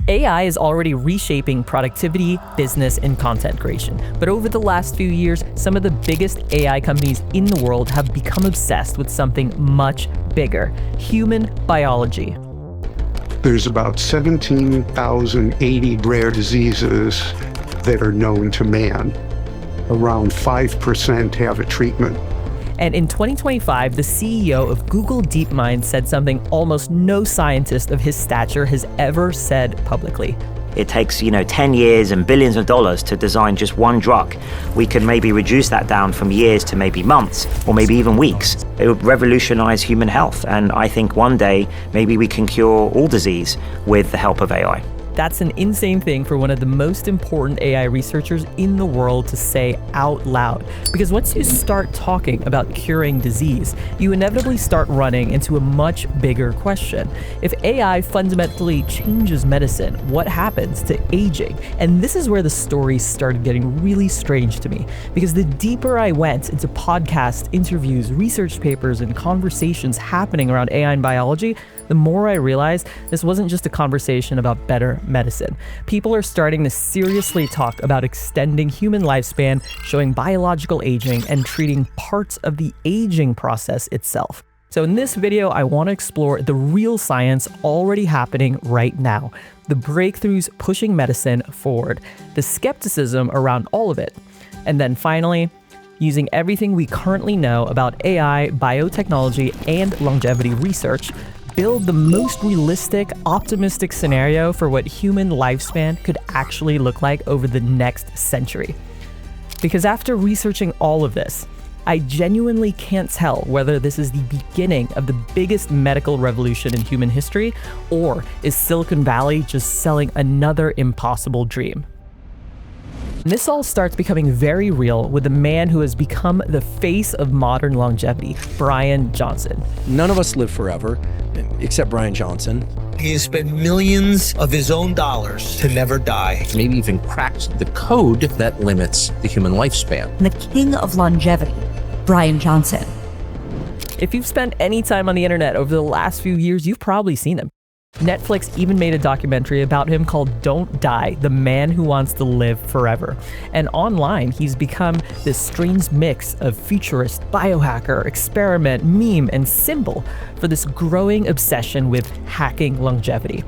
AI is already reshaping productivity, business, and content creation. But over the last few years, some of the biggest AI companies in the world have become obsessed with something much bigger: human biology. There's about 17,080 rare diseases that are known to man. Around 5% have a treatment. And in 2025, the CEO of Google DeepMind said something almost no scientist of his stature has ever said publicly. It takes, 10 years and billions of dollars to design just one drug. We could maybe reduce that down from years to maybe months or maybe even weeks. It would revolutionize human health. And I think one day, maybe we can cure all disease with the help of AI. That's an insane thing for one of the most important AI researchers in the world to say out loud. Because once you start talking about curing disease, you inevitably start running into a much bigger question. If AI fundamentally changes medicine, what happens to aging? And this is where the story started getting really strange to me. Because the deeper I went into podcasts, interviews, research papers, and conversations happening around AI and biology, the more I realized this wasn't just a conversation about better medicine. People are starting to seriously talk about extending human lifespan, showing biological aging, and treating parts of the aging process itself. So in this video, I want to explore the real science already happening right now, the breakthroughs pushing medicine forward, the skepticism around all of it, and then finally, using everything we currently know about AI, biotechnology, and longevity research, build the most realistic, optimistic scenario for what human lifespan could actually look like over the next century. Because after researching all of this, I genuinely can't tell whether this is the beginning of the biggest medical revolution in human history, or is Silicon Valley just selling another impossible dream? And this all starts becoming very real with the man who has become the face of modern longevity, Brian Johnson. None of us live forever, except Brian Johnson. He has spent millions of his own dollars to never die. Maybe even cracked the code that limits the human lifespan. The king of longevity, Brian Johnson. If you've spent any time on the internet over the last few years, you've probably seen him. Netflix even made a documentary about him called Don't Die, the Man Who Wants to Live Forever. And online, he's become this strange mix of futurist, biohacker, experiment, meme, and symbol for this growing obsession with hacking longevity.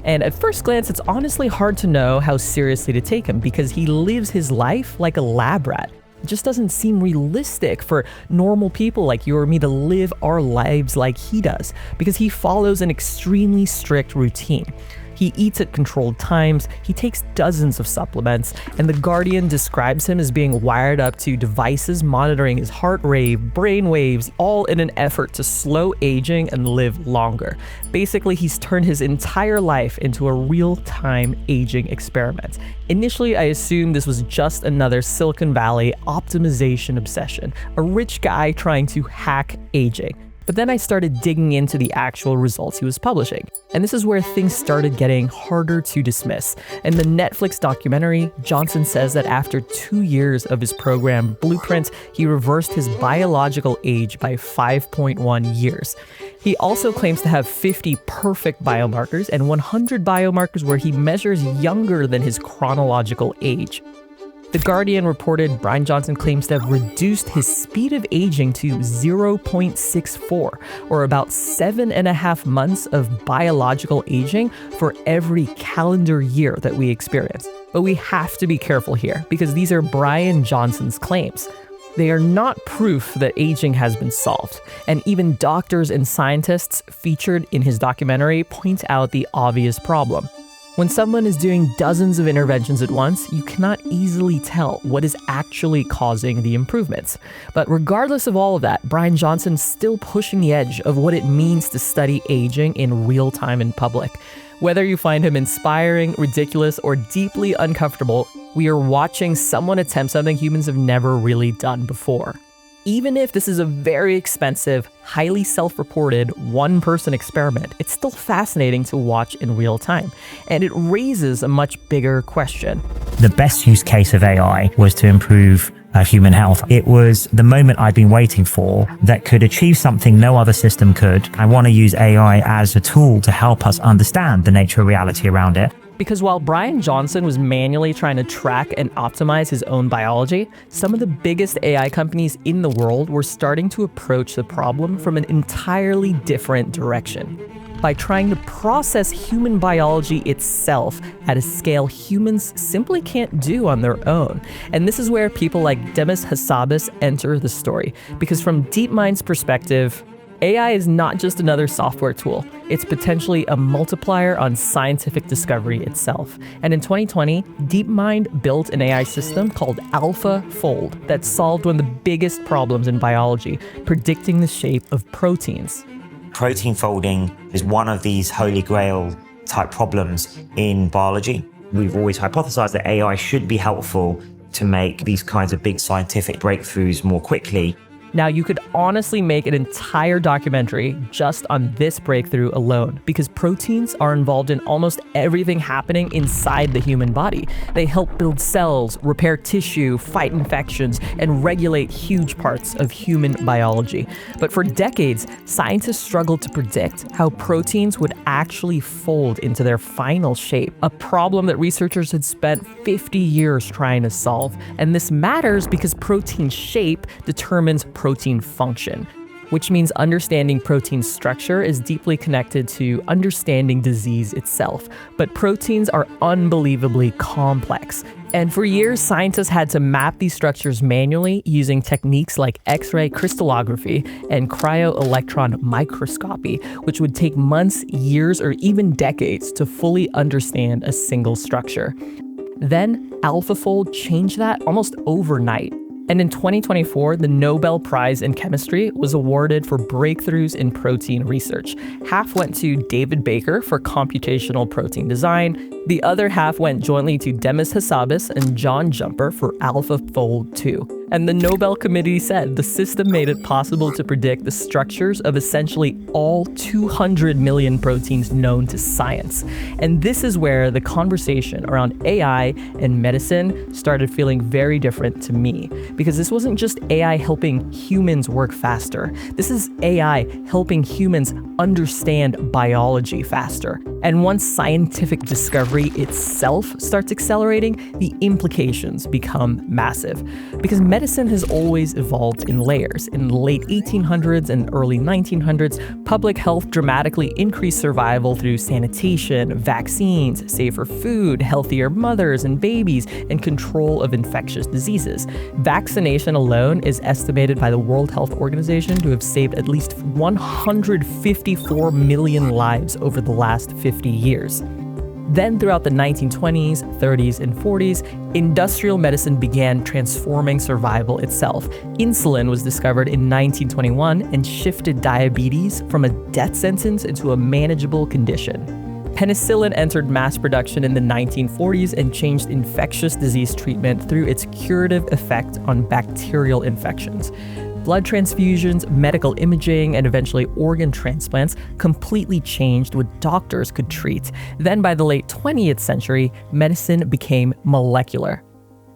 And at first glance, it's honestly hard to know how seriously to take him because he lives his life like a lab rat. It just doesn't seem realistic for normal people like you or me to live our lives like he does, because he follows an extremely strict routine. He eats at controlled times, he takes dozens of supplements, and The Guardian describes him as being wired up to devices monitoring his heart rate, brain waves, all in an effort to slow aging and live longer. Basically, he's turned his entire life into a real-time aging experiment. Initially, I assumed this was just another Silicon Valley optimization obsession, a rich guy trying to hack aging. But then I started digging into the actual results he was publishing. And this is where things started getting harder to dismiss. In the Netflix documentary, Johnson says that after 2 years of his program Blueprint, he reversed his biological age by 5.1 years. He also claims to have 50 perfect biomarkers and 100 biomarkers where he measures younger than his chronological age. The Guardian reported Brian Johnson claims to have reduced his speed of aging to 0.64, or about 7.5 months of biological aging for every calendar year that we experience. But we have to be careful here, because these are Brian Johnson's claims. They are not proof that aging has been solved, and even doctors and scientists featured in his documentary point out the obvious problem. When someone is doing dozens of interventions at once, you cannot easily tell what is actually causing the improvements. But regardless of all of that, Brian Johnson's still pushing the edge of what it means to study aging in real time in public. Whether you find him inspiring, ridiculous, or deeply uncomfortable, we are watching someone attempt something humans have never really done before. Even if this is a very expensive, highly self-reported, one-person experiment, it's still fascinating to watch in real time, and it raises a much bigger question. The best use case of AI was to improve human health. It was the moment I'd been waiting for that could achieve something no other system could. I want to use AI as a tool to help us understand the nature of reality around it. Because while Brian Johnson was manually trying to track and optimize his own biology, some of the biggest AI companies in the world were starting to approach the problem from an entirely different direction. By trying to process human biology itself at a scale humans simply can't do on their own. And this is where people like Demis Hassabis enter the story. Because from DeepMind's perspective, AI is not just another software tool. It's potentially a multiplier on scientific discovery itself. And in 2020, DeepMind built an AI system called AlphaFold that solved one of the biggest problems in biology, predicting the shape of proteins. Protein folding is one of these holy grail type problems in biology. We've always hypothesized that AI should be helpful to make these kinds of big scientific breakthroughs more quickly. Now, you could honestly make an entire documentary just on this breakthrough alone, because proteins are involved in almost everything happening inside the human body. They help build cells, repair tissue, fight infections, and regulate huge parts of human biology. But for decades, scientists struggled to predict how proteins would actually fold into their final shape, a problem that researchers had spent 50 years trying to solve. And this matters because protein shape determines protein function, which means understanding protein structure is deeply connected to understanding disease itself. But proteins are unbelievably complex. And for years, scientists had to map these structures manually using techniques like X-ray crystallography and cryo-electron microscopy, which would take months, years, or even decades to fully understand a single structure. Then AlphaFold changed that almost overnight. And in 2024, the Nobel Prize in Chemistry was awarded for breakthroughs in protein research. Half went to David Baker for computational protein design. The other half went jointly to Demis Hassabis and John Jumper for AlphaFold 2. And the Nobel Committee said the system made it possible to predict the structures of essentially all 200 million proteins known to science. And this is where the conversation around AI and medicine started feeling very different to me. Because this wasn't just AI helping humans work faster. This is AI helping humans understand biology faster. And once scientific discovery itself starts accelerating, the implications become massive. Because medicine has always evolved in layers. In the late 1800s and early 1900s, public health dramatically increased survival through sanitation, vaccines, safer food, healthier mothers and babies, and control of infectious diseases. Vaccination alone is estimated by the World Health Organization to have saved at least 154 million lives over the last 50 years. Then throughout the 1920s, 30s, and 40s, industrial medicine began transforming survival itself. Insulin was discovered in 1921 and shifted diabetes from a death sentence into a manageable condition. Penicillin entered mass production in the 1940s and changed infectious disease treatment through its curative effect on bacterial infections. Blood transfusions, medical imaging, and eventually organ transplants completely changed what doctors could treat. Then by the late 20th century, medicine became molecular.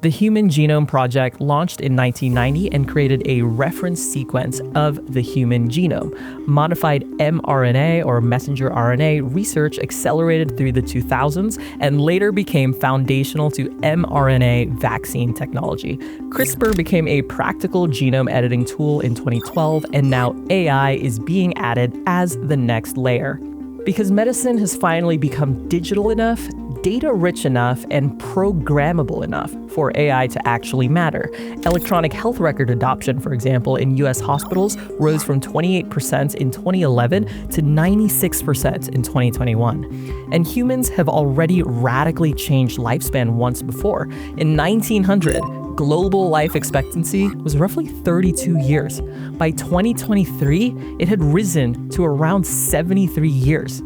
The Human Genome Project launched in 1990 and created a reference sequence of the human genome. Modified mRNA or messenger RNA research accelerated through the 2000s and later became foundational to mRNA vaccine technology. CRISPR became a practical genome editing tool in 2012, and now AI is being added as the next layer. Because medicine has finally become digital enough, data-rich enough, and programmable enough for AI to actually matter. Electronic health record adoption, for example, in US hospitals rose from 28% in 2011 to 96% in 2021. And humans have already radically changed lifespan once before. In 1900, global life expectancy was roughly 32 years. By 2023, it had risen to around 73 years.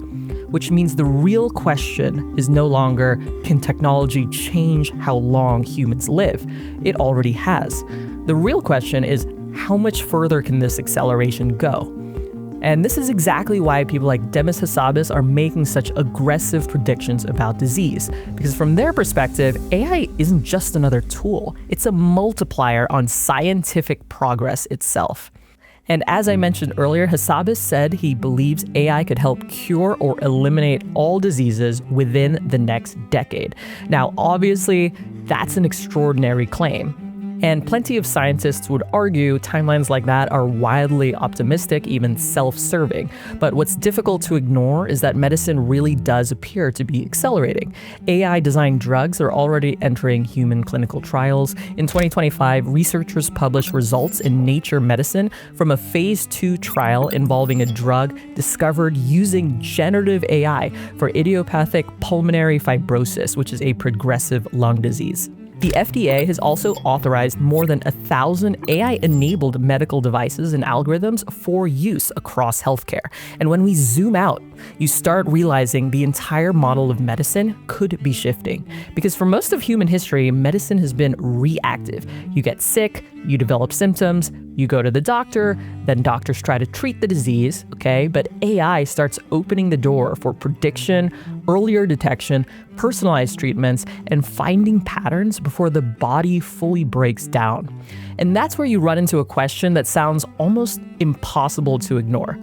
Which means the real question is no longer, can technology change how long humans live? It already has. The real question is, how much further can this acceleration go? And this is exactly why people like Demis Hassabis are making such aggressive predictions about disease. Because from their perspective, AI isn't just another tool. It's a multiplier on scientific progress itself. And as I mentioned earlier, Hassabis said he believes AI could help cure or eliminate all diseases within the next decade. Now, obviously, that's an extraordinary claim. And plenty of scientists would argue timelines like that are wildly optimistic, even self-serving. But what's difficult to ignore is that medicine really does appear to be accelerating. AI-designed drugs are already entering human clinical trials. In 2025, researchers published results in Nature Medicine from a phase 2 trial involving a drug discovered using generative AI for idiopathic pulmonary fibrosis, which is a progressive lung disease. The FDA has also authorized more than 1,000 AI-enabled medical devices and algorithms for use across healthcare. And when we zoom out, you start realizing the entire model of medicine could be shifting. Because for most of human history, medicine has been reactive. You get sick, you develop symptoms, you go to the doctor, then doctors try to treat the disease, okay? But AI starts opening the door for prediction, earlier detection, personalized treatments, and finding patterns before the body fully breaks down. And that's where you run into a question that sounds almost impossible to ignore.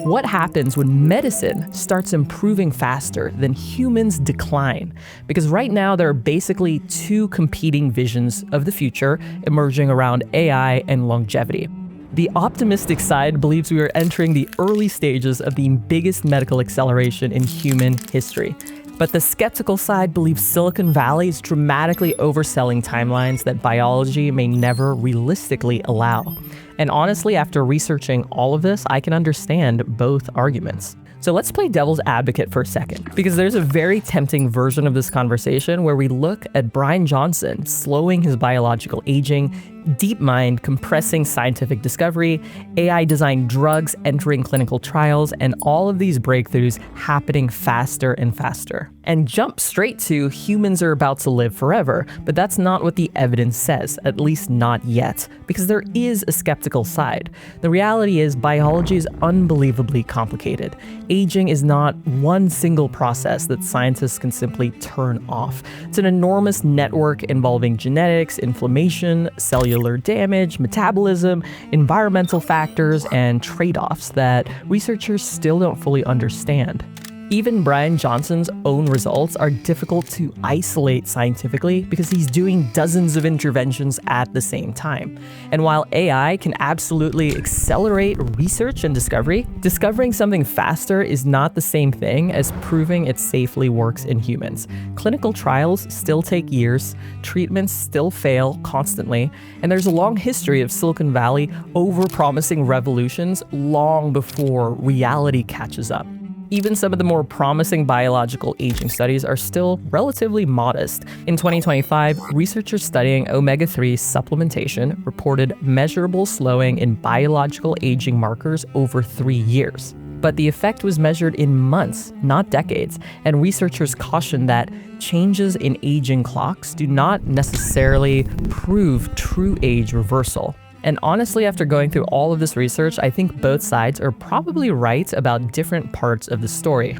What happens when medicine starts improving faster than humans decline? Because right now there are basically two competing visions of the future emerging around AI and longevity. The optimistic side believes we are entering the early stages of the biggest medical acceleration in human history. But the skeptical side believes Silicon Valley is dramatically overselling timelines that biology may never realistically allow. And honestly, after researching all of this, I can understand both arguments. So let's play devil's advocate for a second, because there's a very tempting version of this conversation where we look at Brian Johnson slowing his biological aging, DeepMind compressing scientific discovery, AI-designed drugs entering clinical trials, and all of these breakthroughs happening faster and faster. And jump straight to humans are about to live forever, but that's not what the evidence says, at least not yet, because there is a skeptical side. The reality is biology is unbelievably complicated. Aging is not one single process that scientists can simply turn off. It's an enormous network involving genetics, inflammation, cellular damage, metabolism, environmental factors, and trade-offs that researchers still don't fully understand. Even Brian Johnson's own results are difficult to isolate scientifically because he's doing dozens of interventions at the same time. And while AI can absolutely accelerate research and discovery, discovering something faster is not the same thing as proving it safely works in humans. Clinical trials still take years, treatments still fail constantly, and there's a long history of Silicon Valley overpromising revolutions long before reality catches up. Even some of the more promising biological aging studies are still relatively modest. In 2025, researchers studying omega-3 supplementation reported measurable slowing in biological aging markers over 3 years. But the effect was measured in months, not decades, and researchers caution that changes in aging clocks do not necessarily prove true age reversal. And honestly, after going through all of this research, I think both sides are probably right about different parts of the story.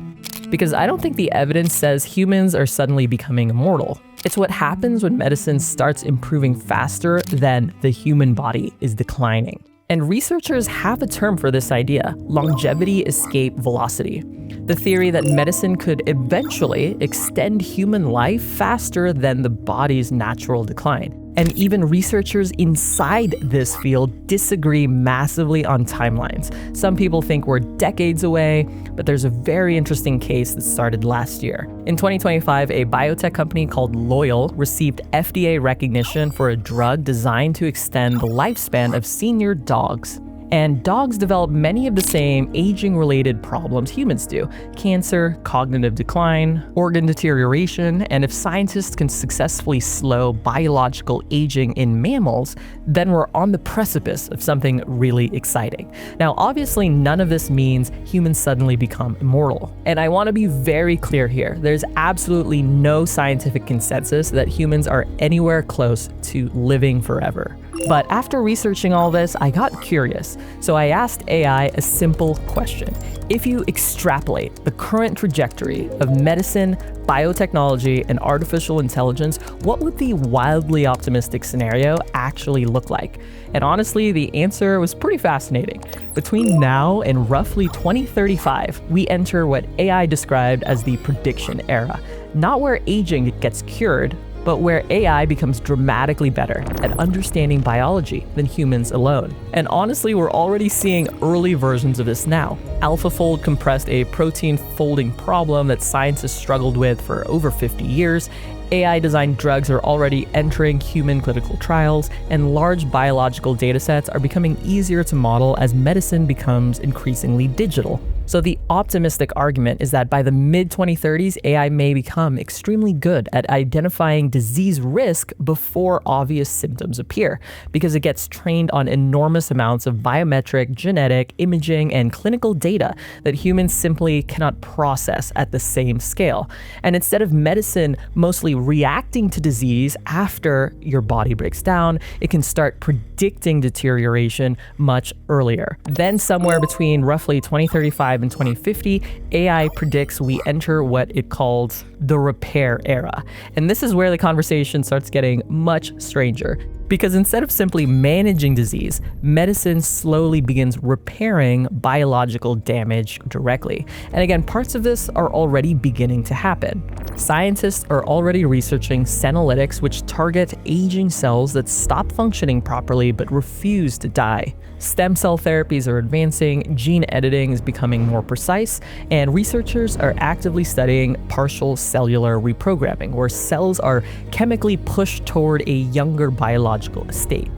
Because I don't think the evidence says humans are suddenly becoming immortal. It's what happens when medicine starts improving faster than the human body is declining. And researchers have a term for this idea: longevity escape velocity. The theory that medicine could eventually extend human life faster than the body's natural decline. And even researchers inside this field disagree massively on timelines. Some people think we're decades away, but there's a very interesting case that started last year. In 2025, a biotech company called Loyal received FDA recognition for a drug designed to extend the lifespan of senior dogs. And dogs develop many of the same aging-related problems humans do: cancer, cognitive decline, organ deterioration, and if scientists can successfully slow biological aging in mammals, then we're on the precipice of something really exciting. Now, obviously, none of this means humans suddenly become immortal. And I want to be very clear here. There's absolutely no scientific consensus that humans are anywhere close to living forever. But after researching all this, I got curious. So I asked AI a simple question. If you extrapolate the current trajectory of medicine, biotechnology, and artificial intelligence, what would the wildly optimistic scenario actually look like? And honestly, the answer was pretty fascinating. Between now and roughly 2035, we enter what AI described as the prediction era. Not where aging gets cured, but where AI becomes dramatically better at understanding biology than humans alone. And honestly, we're already seeing early versions of this now. AlphaFold compressed a protein folding problem that scientists struggled with for over 50 years. AI-designed drugs are already entering human clinical trials, and large biological datasets are becoming easier to model as medicine becomes increasingly digital. So the optimistic argument is that by the mid-2030s, AI may become extremely good at identifying disease risk before obvious symptoms appear, because it gets trained on enormous amounts of biometric, genetic, imaging, and clinical data that humans simply cannot process at the same scale. And instead of medicine mostly reacting to disease after your body breaks down, it can start predicting deterioration much earlier. Then somewhere between roughly 2035 and 2050, AI predicts we enter what it calls the repair era. And this is where the conversation starts getting much stranger. Because instead of simply managing disease, medicine slowly begins repairing biological damage directly. And again, parts of this are already beginning to happen. Scientists are already researching senolytics, which target aging cells that stop functioning properly but refuse to die. Stem cell therapies are advancing, gene editing is becoming more precise, and researchers are actively studying partial cellular reprogramming, where cells are chemically pushed toward a younger biological state.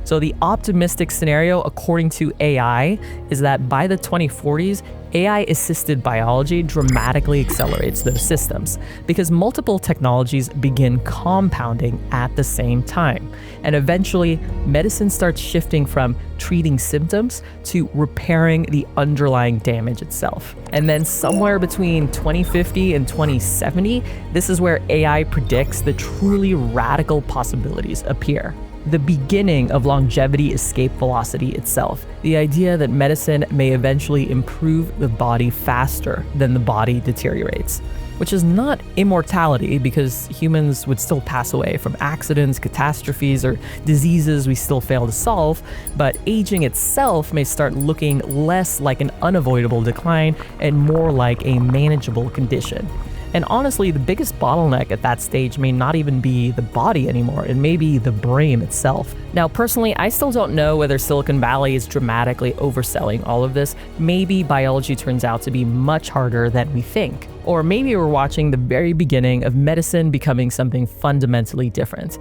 So the optimistic scenario, according to AI, is that by the 2040s, AI-assisted biology dramatically accelerates those systems because multiple technologies begin compounding at the same time. And eventually, medicine starts shifting from treating symptoms to repairing the underlying damage itself. And then somewhere between 2050 and 2070, this is where AI predicts the truly radical possibilities appear. The beginning of longevity escape velocity itself, the idea that medicine may eventually improve the body faster than the body deteriorates, which is not immortality because humans would still pass away from accidents, catastrophes, or diseases we still fail to solve, but aging itself may start looking less like an unavoidable decline and more like a manageable condition. And honestly, the biggest bottleneck at that stage may not even be the body anymore, it may be the brain itself. Now, personally, I still don't know whether Silicon Valley is dramatically overselling all of this. Maybe biology turns out to be much harder than we think. Or maybe we're watching the very beginning of medicine becoming something fundamentally different.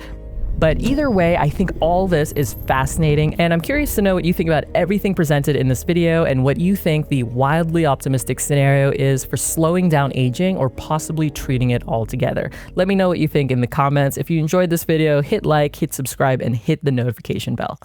But either way, I think all this is fascinating, and I'm curious to know what you think about everything presented in this video and what you think the wildly optimistic scenario is for slowing down aging or possibly treating it altogether. Let me know what you think in the comments. If you enjoyed this video, hit like, hit subscribe, and hit the notification bell.